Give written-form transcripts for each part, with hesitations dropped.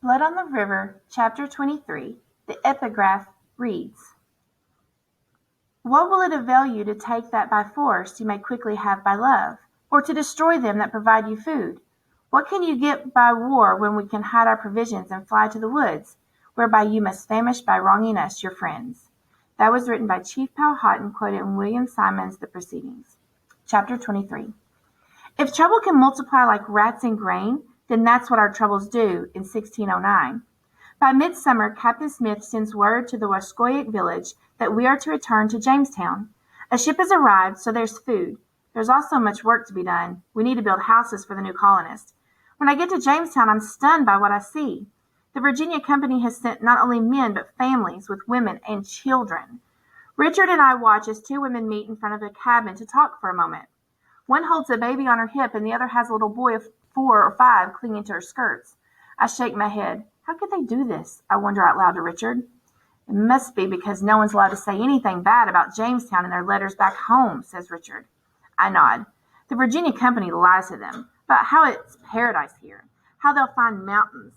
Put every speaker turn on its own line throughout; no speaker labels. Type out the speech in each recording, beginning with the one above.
Blood on the River, Chapter 23. The epigraph reads, What will it avail you to take that by force you may quickly have by love, or to destroy them that provide you food? What can you get by war when we can hide our provisions and fly to the woods, whereby you must famish by wronging us, your friends? That was written by Chief Powhatan, quoted in William Symonds' The Proceedings. Chapter 23. If trouble can multiply like rats in grain, then that's what our troubles do in 1609. By midsummer, Captain Smith sends word to the Wascoyot village that we are to return to Jamestown. A ship has arrived, so there's food. There's also much work to be done. We need to build houses for the new colonists. When I get to Jamestown, I'm stunned by what I see. The Virginia Company has sent not only men, but families with women and children. Richard and I watch as two women meet in front of a cabin to talk for a moment. One holds a baby on her hip, and the other has a little boy of 4 or 5 clinging to her skirts. I shake my head. How could they do this? I wonder out loud to Richard. It must be because no one's allowed to say anything bad about Jamestown in their letters back home, says Richard. I nod. The Virginia Company lies to them about how it's paradise here, how they'll find mountains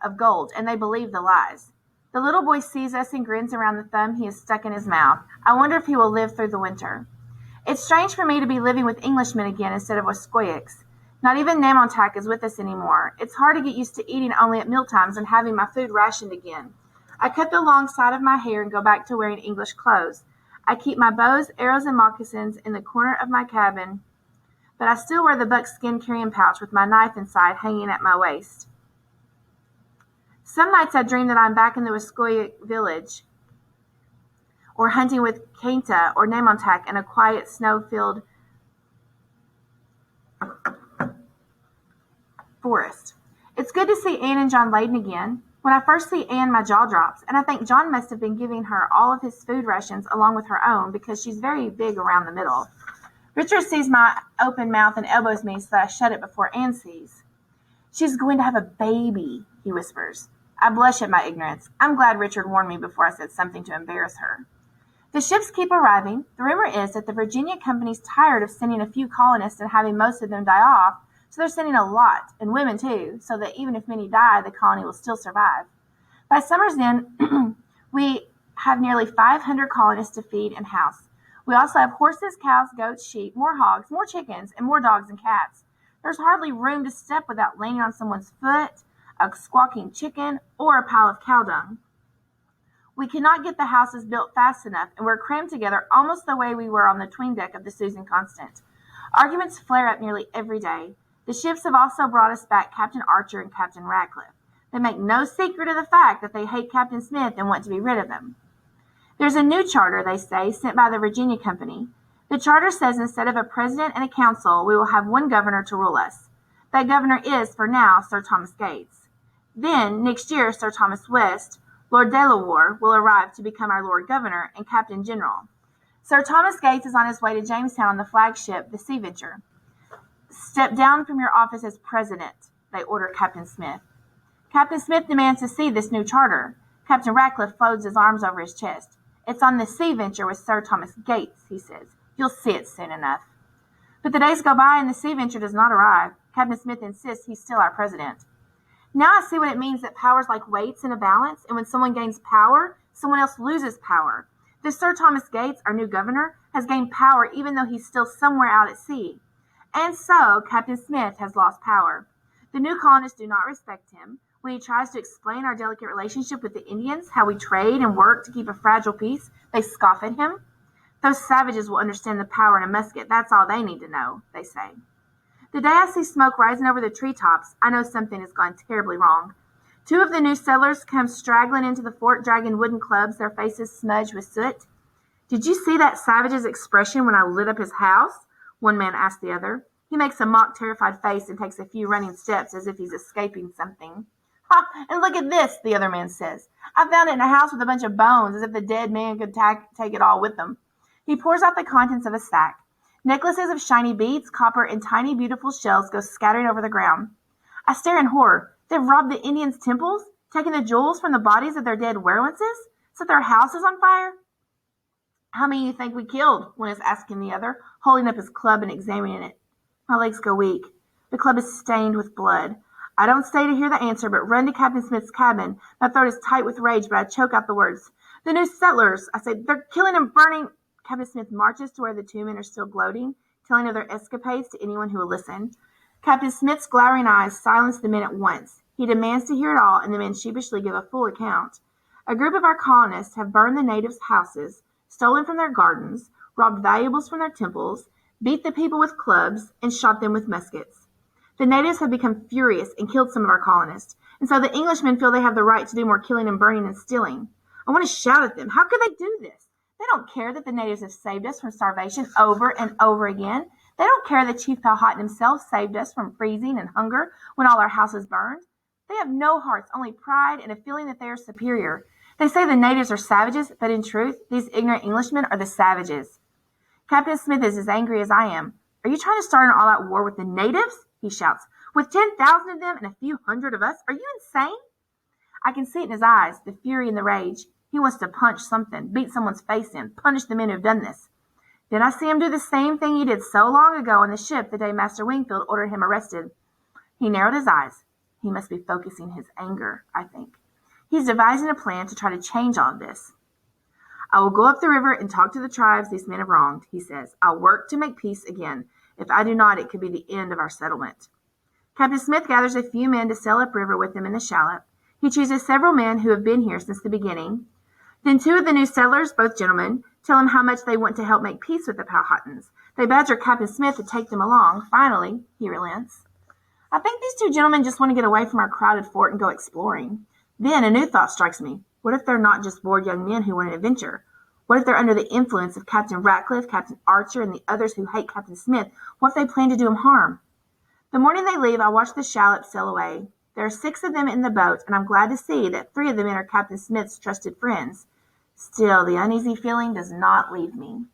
of gold, and they believe the lies. The little boy sees us and grins around the thumb he has stuck in his mouth. I wonder if he will live through the winter. It's strange for me to be living with Englishmen again instead of Wascoyaks. Not even Namontack is with us anymore. It's hard to get used to eating only at mealtimes and having my food rationed again. I cut the long side of my hair and go back to wearing English clothes. I keep my bows, arrows, and moccasins in the corner of my cabin, but I still wear the buckskin carrying pouch with my knife inside hanging at my waist. Some nights I dream that I'm back in the Wascoyot village, or hunting with Kenta or Namontack in a quiet, snow-filled forest. It's good to see Anne and John Layden again. When I first see Anne, my jaw drops, and I think John must have been giving her all of his food rations along with her own because she's very big around the middle. Richard sees my open mouth and elbows me so that I shut it before Anne sees. She's going to have a baby, he whispers. I blush at my ignorance. I'm glad Richard warned me before I said something to embarrass her. The ships keep arriving. The rumor is that the Virginia Company's tired of sending a few colonists and having most of them die off, so they're sending a lot, and women too, so that even if many die, the colony will still survive. By summer's end, we have nearly 500 colonists to feed and house. We also have horses, cows, goats, sheep, more hogs, more chickens, and more dogs and cats. There's hardly room to step without landing on someone's foot, a squawking chicken, or a pile of cow dung. We cannot get the houses built fast enough, and we're crammed together almost the way we were on the 'tween deck of the Susan Constant. Arguments flare up nearly every day. The ships have also brought us back Captain Archer and Captain Radcliffe. They make no secret of the fact that they hate Captain Smith and want to be rid of him. There's a new charter, they say, sent by the Virginia Company. The charter says instead of a president and a council, we will have one governor to rule us. That governor is, for now, Sir Thomas Gates. Then, next year, Sir Thomas West, Lord Delaware, will arrive to become our Lord Governor and Captain General. Sir Thomas Gates is on his way to Jamestown on the flagship, the Sea Venture. Step down from your office as president, they order Captain Smith. Captain Smith demands to see this new charter. Captain Radcliffe folds his arms over his chest. It's on the Sea Venture with Sir Thomas Gates, he says. You'll see it soon enough. But the days go by and the Sea Venture does not arrive. Captain Smith insists he's still our president. Now I see what it means that power's like weights in a balance, and when someone gains power, someone else loses power. This Sir Thomas Gates, our new governor, has gained power even though he's still somewhere out at sea. And so Captain Smith has lost power. The new colonists do not respect him. When he tries to explain our delicate relationship with the Indians, how we trade and work to keep a fragile peace, they scoff at him. Those savages will understand the power in a musket. That's all they need to know, they say. The day I see smoke rising over the treetops, I know something has gone terribly wrong. 2 of the new settlers come straggling into the fort dragging wooden clubs, their faces smudged with soot. Did you see that savage's expression when I lit up his house? One man asked the other. He makes a mock terrified face and takes a few running steps as if he's escaping something. Ha! And look at this, the other man says. I found it in a house with a bunch of bones, as if the dead man could take it all with them. He pours out the contents of a sack. Necklaces of shiny beads, copper, and tiny beautiful shells go scattering over the ground. I stare in horror. They've robbed the Indians' temples, taken the jewels from the bodies of their dead werewolves, set their houses on fire. How many do you think we killed? One is asking the other, holding up his club and examining it. My legs go weak. The club is stained with blood. I don't stay to hear the answer, but run to Captain Smith's cabin. My throat is tight with rage, but I choke out the words. The new settlers, I say, they're killing and burning. Captain Smith marches to where the two men are still gloating, telling of their escapades to anyone who will listen. Captain Smith's glowering eyes silence the men at once. He demands to hear it all, and the men sheepishly give a full account. A group of our colonists have burned the natives' houses, stolen from their gardens, robbed valuables from their temples, beat the people with clubs, and shot them with muskets. The natives have become furious and killed some of our colonists, and so the Englishmen feel they have the right to do more killing and burning and stealing. I want to shout at them. How could they do this? They don't care that the natives have saved us from starvation over and over again. They don't care that Chief Powhatan himself saved us from freezing and hunger when all our houses burned. They have no hearts, only pride and a feeling that they are superior. They say the natives are savages, but in truth, these ignorant Englishmen are the savages. Captain Smith is as angry as I am. Are you trying to start an all-out war with the natives? He shouts. With 10,000 of them and a few hundred of us? Are you insane? I can see it in his eyes, the fury and the rage. He wants to punch something, beat someone's face in, punish the men who have done this. Then I see him do the same thing he did so long ago on the ship the day Master Wingfield ordered him arrested. He narrowed his eyes. He must be focusing his anger, I think. He's devising a plan to try to change all of this. I will go up the river and talk to the tribes these men have wronged, he says. I'll work to make peace again. If I do not, it could be the end of our settlement. Captain Smith gathers a few men to sail upriver with him in the shallop. He chooses several men who have been here since the beginning. Then two of the new settlers, both gentlemen, tell him how much they want to help make peace with the Powhatans. They badger Captain Smith to take them along. Finally, he relents. I think these two gentlemen just want to get away from our crowded fort and go exploring. Then a new thought strikes me. What if they're not just bored young men who want an adventure? What if they're under the influence of Captain Ratcliffe, Captain Archer, and the others who hate Captain Smith? What if they plan to do him harm? The morning they leave, I watch the shallop sail away. There are 6 of them in the boat, and I'm glad to see that 3 of the men are Captain Smith's trusted friends. Still, the uneasy feeling does not leave me.